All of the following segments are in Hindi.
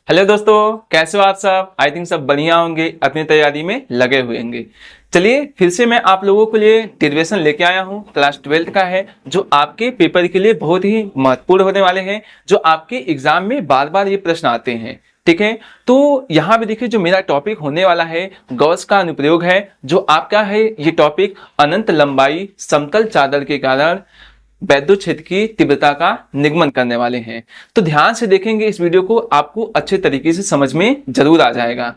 हेलो दोस्तों, कैसे हो आप सब। आई थिंक सब बढ़िया होंगे, अपनी तैयारी में लगे हुए होंगे। चलिए फिर से मैं आप लोगों के लिए डेरिवेशन लेके आया हूँ। क्लास 12 का है, जो आपके पेपर के लिए बहुत ही महत्वपूर्ण होने वाले हैं, जो आपके एग्जाम में बार बार ये प्रश्न आते हैं। ठीक है, तो यहाँ पे देखिए जो मेरा टॉपिक होने वाला है गॉस का अनुप्रयोग है। जो आपका है ये टॉपिक अनंत लंबाई समतल चादर के कारण वैद्युत क्षेत्र की तीव्रता का निगमन करने वाले हैं। तो ध्यान से देखेंगे इस वीडियो को, आपको अच्छे तरीके से समझ में जरूर आ जाएगा।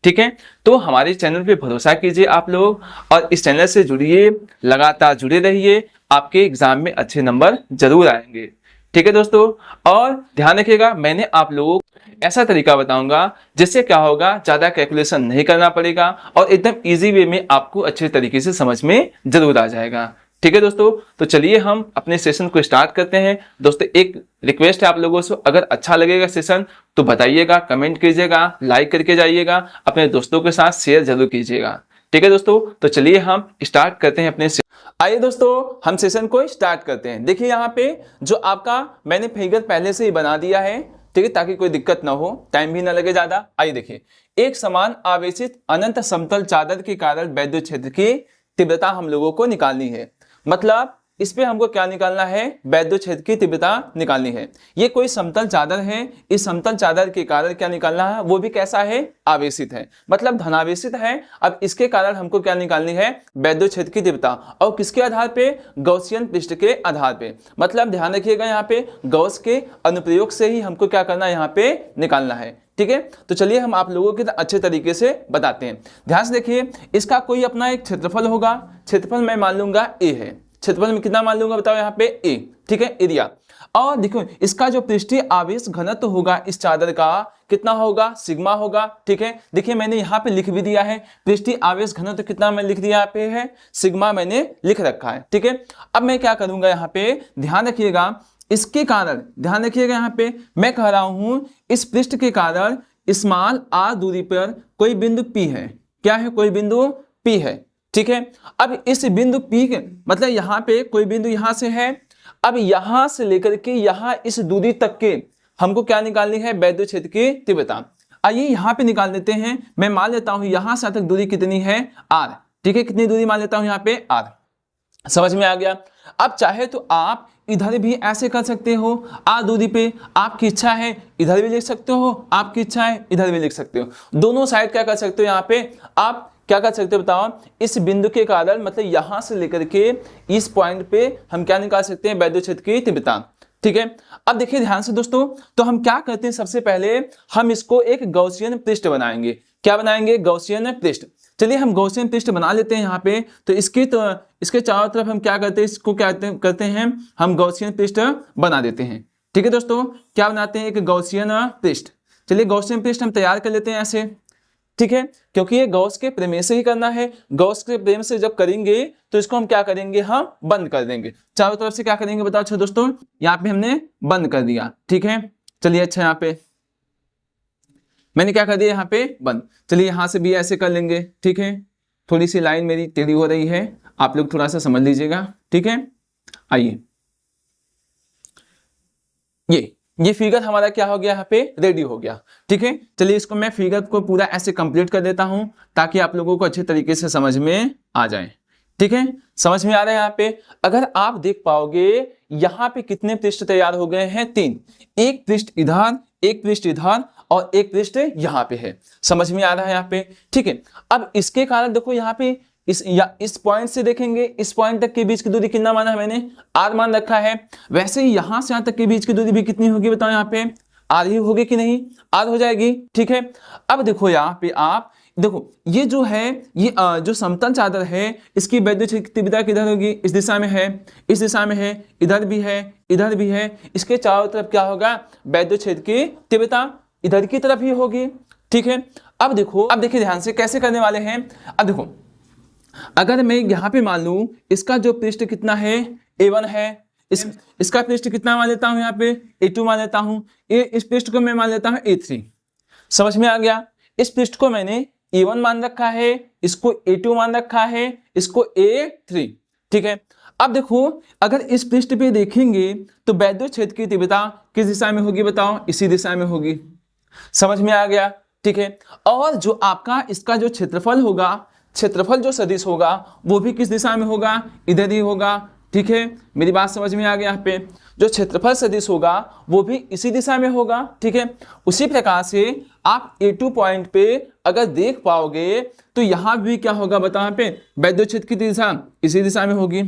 ठीक है, तो हमारे चैनल पे भरोसा कीजिए आप लोग, और इस चैनल से जुड़िए, लगातार जुड़े रहिए, आपके एग्जाम में अच्छे नंबर जरूर आएंगे। ठीक है दोस्तों, और ध्यान रखिएगा, मैंने आप लोगों को ऐसा तरीका बताऊंगा जिससे क्या होगा, ज्यादा कैलकुलेशन नहीं करना पड़ेगा और एकदम इजी वे में आपको अच्छे तरीके से समझ में जरूर आ जाएगा। ठीक है दोस्तों, तो चलिए हम अपने सेशन को स्टार्ट करते हैं। दोस्तों एक रिक्वेस्ट है आप लोगों से, अगर अच्छा लगेगा सेशन तो बताइएगा, कमेंट कीजिएगा, लाइक करके जाइएगा, अपने दोस्तों के साथ शेयर जरूर कीजिएगा। ठीक है दोस्तों, तो चलिए हम स्टार्ट करते हैं अपने आइए दोस्तों हम सेशन को स्टार्ट करते हैं। देखिए यहाँ पे जो आपका मैंने फिगर पहले से ही बना दिया है, ठीक है, ताकि कोई दिक्कत ना हो, टाइम भी ना लगे ज्यादा। आइए देखिए, एक समान आवेशित अनंत समतल चादर के कारण वैद्युत क्षेत्र की तीव्रता हम लोगों को निकालनी है। मतलब इस पे हमको क्या निकालना है, वैद्युत क्षेत्र की तीव्रता निकालनी है। ये कोई समतल चादर है, इस समतल चादर के कारण क्या निकालना है, वो भी कैसा है, आवेशित है, मतलब धनावेशित है। अब इसके कारण हमको क्या निकालनी है, वैद्युत क्षेत्र की तीव्रता, और किसके आधार पे, गॉसियन पृष्ठ के आधार पे। मतलब ध्यान रखिएगा, यहाँ पे गॉस के अनुप्रयोग से ही हमको क्या करना है, यहाँ पे निकालना है। ठीक है, तो चलिए हम आप लोगों के अच्छे तरीके से बताते हैं। ध्यान से देखिए, इसका कोई अपना एक क्षेत्रफल होगा। क्षेत्रफल मैं मान लूंगा ए है। क्षेत्रफल में कितना मान लूंगा, बताओ यहाँ पे ए। ठीक है, एरिया। और देखो इसका जो पृष्ठीय आवेश घनत्व होगा इस चादर का, कितना होगा, सिग्मा होगा। ठीक है, देखिए मैंने यहाँ पे लिख भी दिया है, पृष्ठीय आवेश घनत्व कितना मैं लिख दिया यहाँ पे है, सिग्मा मैंने लिख रखा है। ठीक है, अब मैं क्या करूंगा यहाँ पे, ध्यान रखिएगा, इसके कारण ध्यान रखिएगा, यहाँ पे मैं कह रहा हूं इस पृष्ठ के कारण स्मॉल आर दूरी पर कोई बिंदु P है। क्या है, कोई बिंदु P है। ठीक है, अब इस बिंदु P के मतलब यहाँ पे कोई बिंदु यहां से है। अब यहां से लेकर के यहां इस दूरी तक के हमको क्या निकालनी है, वैद्युत क्षेत्र की तीव्रता। आइए यहाँ पे निकाल लेते हैं। मैं मान लेता हूं यहां से तक दूरी कितनी है, R। ठीक है, कितनी दूरी मान लेता हूं यहाँ पे, R। समझ में आ गया। अब चाहे तो आप इधर भी ऐसे कर सकते हो, आ दूरी पे, आपकी इच्छा है इधर भी लिख सकते हो, आपकी इच्छा है इधर भी लिख सकते हो। दोनों साइड क्या कर सकते हो, यहाँ पे आप क्या कर सकते हो बताओ, इस बिंदु के कारण मतलब यहां से लेकर के इस पॉइंट पे हम क्या निकाल सकते हैं, वैद्युत क्षेत्र की तीव्रता। ठीक है, अब देखिए ध्यान से दोस्तों, तो हम क्या करते हैं, सबसे पहले हम इसको एक गॉसियन पृष्ठ बनाएंगे। क्या बनाएंगे, गॉसियन पृष्ठ। चलिए हम गॉसियन पृष्ठ बना लेते हैं यहाँ पे। तो इसके चारों तरफ हम क्या करते हैं, इसको क्या करते हैं, हम गॉसियन पृष्ठ बना देते हैं। ठीक है दोस्तों, क्या बनाते हैं, एक गॉसियन पृष्ठ। चलिए गॉसियन पृष्ठ हम तैयार कर लेते हैं ऐसे। ठीक है, क्योंकि ये गॉस के प्रमेय से ही करना है। गॉस के प्रमेय से जब करेंगे तो इसको हम क्या करेंगे, हम बंद कर देंगे। चारों तरफ से क्या करेंगे बताओ। अच्छा दोस्तों, यहाँ पे हमने बंद कर दिया। ठीक है, चलिए अच्छा यहाँ पे मैंने क्या कर दिया, यहाँ पे बंद। चलिए यहाँ से भी ऐसे कर लेंगे। ठीक है, थोड़ी सी लाइन मेरी टेढ़ी हो रही है, आप लोग थोड़ा सा समझ लीजिएगा। ठीक है, आइए ये फिगर हमारा क्या हो गया, यहाँ पे रेडी हो गया। ठीक है, चलिए इसको मैं फिगर को पूरा ऐसे कंप्लीट कर देता हूं ताकि आप लोगों को अच्छे तरीके से समझ में आ जाए। ठीक है, समझ में आ रहा है। यहाँ पे अगर आप देख पाओगे, यहाँ पे कितने पृष्ठ तैयार हो गए हैं, 3। एक पृष्ठ इधर, एक पृष्ठ इधर और एक पृष्ठ यहाँ पे है। समझ में आ रहा है यहाँ पे। ठीक है, अब इसके कारण देखो यहाँ पे इस पॉइंट से देखेंगे, इस पॉइंट तक के बीच की दूरी कितना माना है मैंने, R मान रखा है। वैसे ही यहां से यहां तक के बीच की दूरी भी कितनी होगी बताओ, यहाँ पे R ही होगी कि नहीं, R हो जाएगी। ठीक है, अब देखो यहाँ पे आप देखो, ये जो है ये जो समतल चादर है, इसकी वैद्युत तीव्रता किधर होगी, इस दिशा में है, इस दिशा में है, इधर भी है, इधर भी है। इसके चारों तरफ क्या होगा, वैद्युत क्षेत्र की तीव्रता इधर की तरफ ही होगी। ठीक है, अब देखो, अब देखिए ध्यान से कैसे करने वाले हैं। अब देखो, अगर मैं यहाँ पे मान लूं इसका जो पृष्ठ कितना है, A1 है, इसका पृष्ठ कितना मान लेता हूं, यहाँ पे A2 मान लेता हूं, इस पृष्ठ को मैं मान लेता हूं A3। समझ में आ गया। इस पृष्ठ को मैंने A1 मान रखा है, इसको A2 मान रखा है, इसको A3। ठीक है, अब देखो अगर इस पृष्ठ पे देखेंगे तो वैद्युत क्षेत्र की तीव्रता किस दिशा में होगी बताओ, इसी दिशा में होगी। समझ में आ गया, ठीक है। और जो आपका इसका जो क्षेत्रफल होगा, क्षेत्रफल जो सदिश होगा वो भी किस दिशा में होगा, इधर ही होगा, ठीक है। मेरी बात समझ में आ गया। यहाँ पे जो क्षेत्रफल सदिश होगा वो भी इसी दिशा में होगा, ठीक है। उसी प्रकार से आप A2 पॉइंट पे अगर देख पाओगे तो यहाँ भी क्या होगा बताओ, यहाँ पे वैद्युत क्षेत्र की दिशा इसी दिशा में होगी,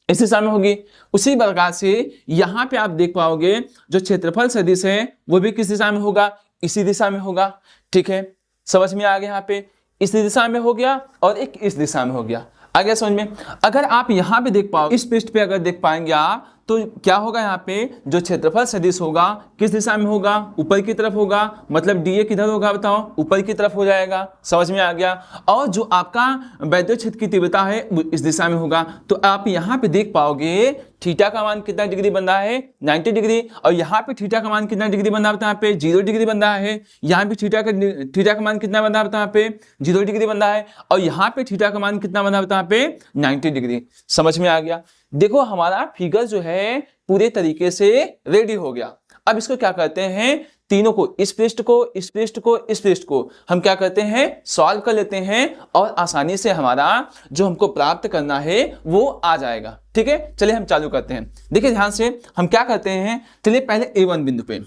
इस दिशा में होगी। उसी प्रकार से यहाँ पे आप देख पाओगे जो क्षेत्रफल सदिश है वो भी किस दिशा में होगा, इसी दिशा में होगा, ठीक है। समझ में आ गया। यहाँ पे इस दिशा में हो गया और एक इस दिशा में हो गया, आ गया समझ में। अगर आप यहाँ पे देख पाओ, इस पृष्ठ पे अगर देख पाएंगे आप तो क्या होगा, यहाँ पे जो क्षेत्रफल सदिश होगा किस दिशा में होगा, ऊपर की तरफ होगा, मतलब डीए किधर होगा बताओ, ऊपर की तरफ हो जाएगा। समझ में आ गया। और जो आपका वैद्युत क्षेत्र की तीव्रता है वो इस दिशा में होगा। तो आप यहाँ पे देख पाओगे थीटा का मान कितना डिग्री बन रहा है, 90 डिग्री। और यहाँ पे थीटा का मान कितना डिग्री बन रहा है, यहाँ पे 0 डिग्री बन रहा है। यहाँ पे थीटा का मान कितना बन रहा है, यहाँ पे 0 डिग्री बन रहा है। और यहाँ पे थीटा का मान कितना बन रहा है, यहाँ पे 90 डिग्री। समझ में आ गया। देखो हमारा फिगर जो है पूरे तरीके से रेडी हो गया। अब इसको क्या करते हैं, तीनों को, इस पृष्ठ को, इस पृष्ठ को, इस पृष्ठ को हम क्या करते हैं, सॉल्व कर लेते हैं और आसानी से हमारा जो हमको प्राप्त करना है वो आ जाएगा, ठीक है। चलिए हम चालू करते हैं। देखिए ध्यान से हम क्या करते हैं, चलिए पहले A1 बिंदु पे,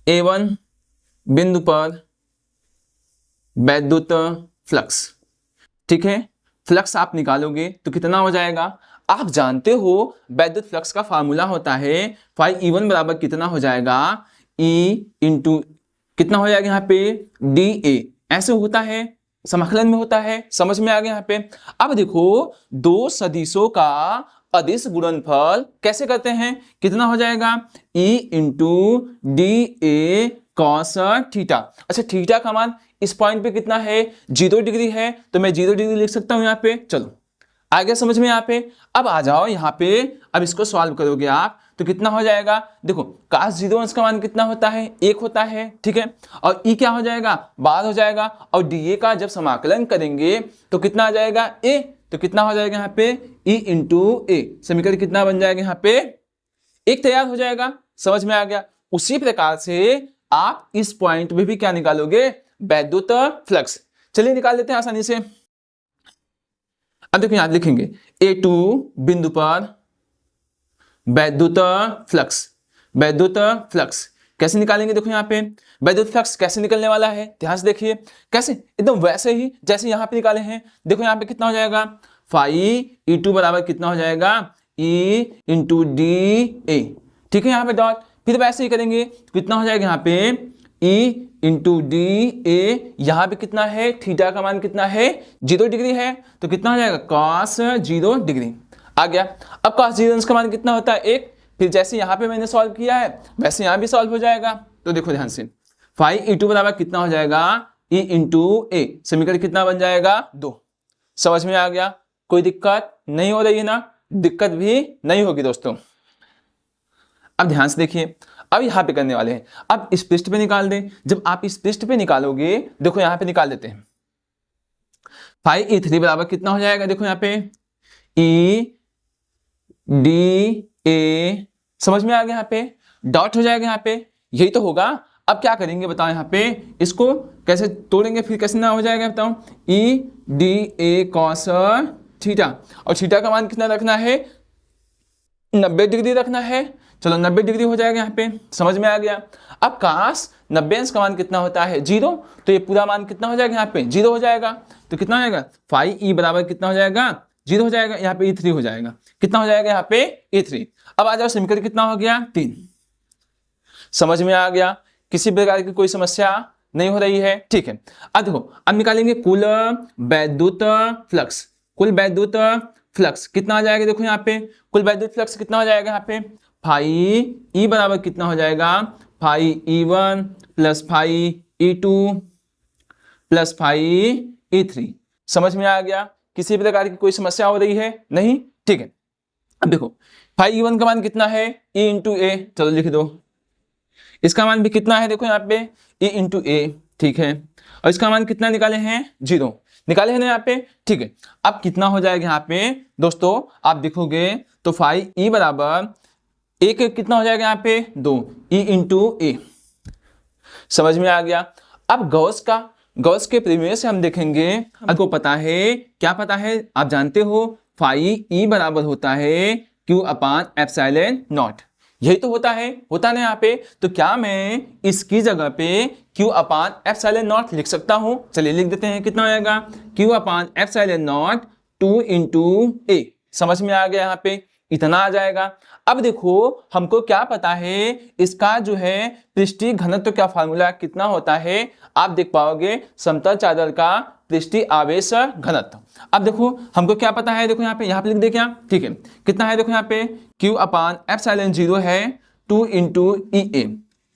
A1 बिंदु पर वैद्युत फ्लक्स, ठीक है। फ्लक्स आप निकालोगे तो कितना हो जाएगा, आप जानते हो वैद्युत फ्लक्स का फार्मूला होता है φE1 बराबर कितना हो जाएगा, E इंटू कितना हो जाएगा यहाँ पे dA, ऐसे होता है, समाकलन में होता है। समझ में आ गया यहाँ पे। अब देखो दो सदिशों का अदिश गुणनफल कैसे करते हैं, कितना हो जाएगा E into dA cos theta. अच्छा थीटा का मान इस पॉइंट पे कितना है, 0 डिग्री है, तो मैं 0 डिग्री लिख सकता हूं यहाँ पे। चलो आ गया समझ में यहाँ पे। अब आ जाओ यहाँ पे, अब इसको सॉल्व करोगे आप तो कितना हो जाएगा, देखो cos 0 अंश का मान कितना होता है, 1 होता है, ठीक है। और E क्या हो जाएगा, 12 हो जाएगा। और dA का जब समाकलन करेंगे तो कितना आ जाएगा, A, तो कितना हो जाएगा यहाँ पे E इंटू A, समीकरण कितना बन जाएगा यहाँ पे 1 तैयार हो जाएगा। समझ में आ गया। उसी प्रकार से आप इस पॉइंट में भी क्या निकालोगे, वैद्युत फ्लक्स। चलिए निकाल लेते हैं आसानी से। अब देखो यहां लिखेंगे A2 बिंदु पर वैद्युत फ्लक्स, वैद्युत फ्लक्स कैसे निकालेंगे, देखो यहाँ पे वैद्युत फ्लक्स कैसे निकलने वाला है, ध्यान से देखिए कैसे, एकदम वैसे ही जैसे यहाँ पे निकाले हैं। देखो यहाँ पे कितना हो जाएगा, φE2 बराबर कितना हो जाएगा, E इंटू dA, ठीक है। यहाँ पे डॉट, फिर वैसे ही करेंगे तो कितना हो जाएगा यहाँ पे E इंटू dA, यहाँ पे कितना है, थीटा का मान कितना है, 0 डिग्री है, तो कितना हो जाएगा cos 0 डिग्री आ गया। अब cos 0 अंश का मान कितना होता है, 1। फिर जैसे यहाँ पे मैंने सॉल्व किया है वैसे यहाँ भी सॉल्व हो जाएगा। तो देखो ध्यान से φE2 बराबर कितना हो जाएगा, E इंटू A, समीकरण कितना बन जाएगा 2। समझ में आ गया, कोई दिक्कत नहीं हो रही है ना, दिक्कत भी नहीं होगी दोस्तों। अब ध्यान से देखिए, अब यहाँ पे करने वाले हैं, अब इस पृष्ठ पे निकाल दें। जब आप इस पृष्ठ पे निकालोगे, देखो यहाँ पे निकाल देते हैं, φE3 बराबर कितना हो जाएगा, देखो यहाँ पे E dA, समझ में आ गया, यहाँ पे डॉट हो जाएगा, यहाँ पे यही तो होगा। अब क्या करेंगे बताओ, यहाँ पे इसको कैसे तोड़ेंगे, फिर कैसे ना हो जाएगा बताओ, E dA cos थीटा, और थीटा का मान कितना रखना है, 90 डिग्री रखना है। चलो 90 डिग्री हो जाएगा यहाँ पे, समझ में आ गया। अब cos 90 अंश का मान कितना होता है 0, तो ये पूरा मान कितना हो जाएगा यहाँ पे 0 हो जाएगा। तो कितना हो जाएगा, φE बराबर कितना हो जाएगा 0 हो जाएगा, यहाँ पे E3 हो जाएगा, कितना हो जाएगा यहाँ पे E3। अब आ जाओ समीकरण कितना हो गया 3। समझ में आ गया, किसी प्रकार की कोई समस्या नहीं हो रही है, ठीक है। अब देखो अब निकालेंगे कुल वैद्युत फ्लक्स, कुल वैद्युत फ्लक्स कितना आ जाएगा, देखो यहाँ पे कुल वैद्युत फ्लक्स कितना हो जाएगा, यहाँ पे φE बराबर कितना हो जाएगा, φE1 plus φE2 plus φE3। समझ में आ गया, किसी प्रकार की कोई समस्या हो रही है नहीं, ठीक है। अब देखो φE1 का मान कितना है, E इंटू A, चलो लिख दो। इसका मान भी कितना है, देखो यहाँ पे E इंटू A, ठीक है। और इसका मान कितना निकाले हैं, 0 निकाले हैं ना यहाँ पे, ठीक है। अब कितना हो जाएगा यहाँ पे दोस्तों, आप देखोगे तो φE बराबर एक कितना हो जाएगा यहाँ पे 2, E इंटू A, समझ में आ गया। अब गॉस के प्रीमियर से हम देखेंगे, आपको पता है, क्या पता है, आप जानते हो फाई ई बराबर होता है क्यू अपान एप्सिलॉन नॉट, यही तो होता ना यहाँ पे। तो क्या मैं इसकी जगह पे Q अपान एप्सिलॉन नॉट लिख सकता हूँ? चलिए लिख देते हैं, कितना आएगा Q upon epsilon naught 2 into a. समझ में आ गया, यहाँ पे इतना आ जाएगा। अब देखो हमको क्या पता है, इसका जो है पृष्ठीय घनत्व का फार्मूला कितना होता है, आप देख पाओगे समतल चादर का पृष्ठीय आवेश घनत्व। अब देखो हमको क्या पता है, देखो यहाँ पे लिख दे क्या, ठीक है, कितना है, देखो यहाँ पे Q अपान एप्सिलॉन 0 है 2 इंटू ई ए,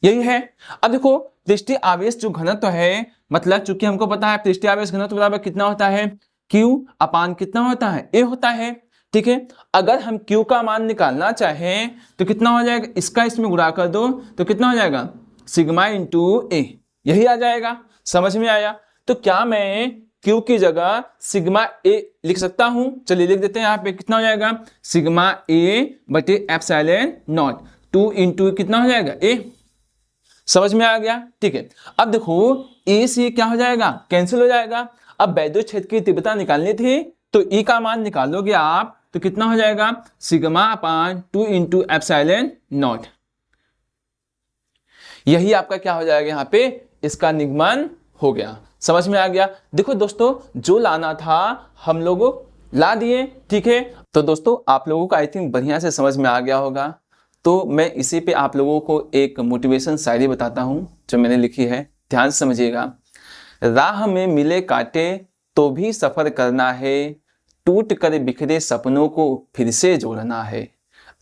यही है। अब देखो पृष्ठीय आवेश जो घनत्व है, मतलब चूंकि हमको पता है पृष्ठीय आवेश घनत्व बराबर कितना होता है, Q अपान कितना होता है, ए होता है, ठीक है। अगर हम Q का मान निकालना चाहें तो कितना हो जाएगा, इसका इसमें गुणा कर दो तो कितना हो जाएगा, सिग्मा इंटू ए, यही आ जाएगा। समझ में आया? तो क्या मैं Q की जगह सिग्मा ए लिख सकता हूं? चलिए लिख देते हैं, यहाँ पे कितना हो जाएगा, सिग्मा ए बटे एप्सिलॉन नॉट 2 इंटू कितना हो जाएगा, ए। समझ में आ गया, ठीक है। अब देखो ए से क्या हो जाएगा, कैंसिल हो जाएगा। अब वैद्युत क्षेत्र की तीव्रता निकालनी थी तो ई का मान निकालोगे आप तो कितना हो जाएगा, sigma upon 2 into epsilon not, यही आपका क्या हो जाएगा, यहाँ पे इसका निगमन हो गया। समझ में आ गया? देखो दोस्तों जो लाना था हम लोगों ला दिए, ठीक है। तो दोस्तों आप लोगों को आई थिंक बढ़िया से समझ में आ गया होगा। तो मैं इसी पे आप लोगों को एक मोटिवेशन शायरी बताता हूँ जो मैंने लिखी है, ध्यान से समझिएगा। राह में मिले कांटे तो भी सफर करना है, टूट कर बिखरे सपनों को फिर से जोड़ना है,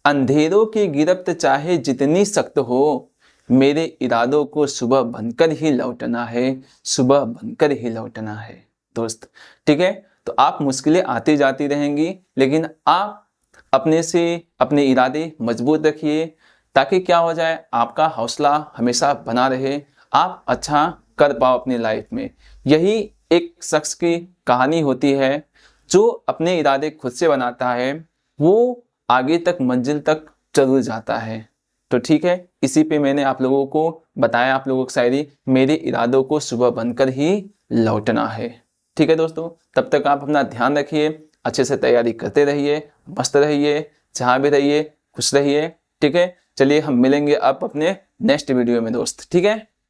अंधेरों की गिरफ्त चाहे जितनी सख्त हो, मेरे इरादों को सुबह बनकर ही लौटना है, सुबह बनकर ही लौटना है दोस्त, ठीक है। तो आप मुश्किलें आती जाती रहेंगी, लेकिन आप अपने से अपने इरादे मजबूत रखिए ताकि क्या हो जाए, आपका हौसला हमेशा बना रहे, आप अच्छा कर पाओ अपनी लाइफ में। यही एक शख्स की कहानी होती है जो अपने इरादे खुद से बनाता है, वो आगे तक मंजिल तक जरूर जाता है। तो ठीक है, इसी पे मैंने आप लोगों को बताया, आप लोगों की शायरी, मेरे इरादों को सुबह बनकर ही लौटना है। ठीक है दोस्तों, तब तक आप अपना ध्यान रखिए, अच्छे से तैयारी करते रहिए, मस्त रहिए, जहाँ भी रहिए खुश रहिए, ठीक है। चलिए हम मिलेंगे अब अपने नेक्स्ट वीडियो में दोस्त, ठीक है।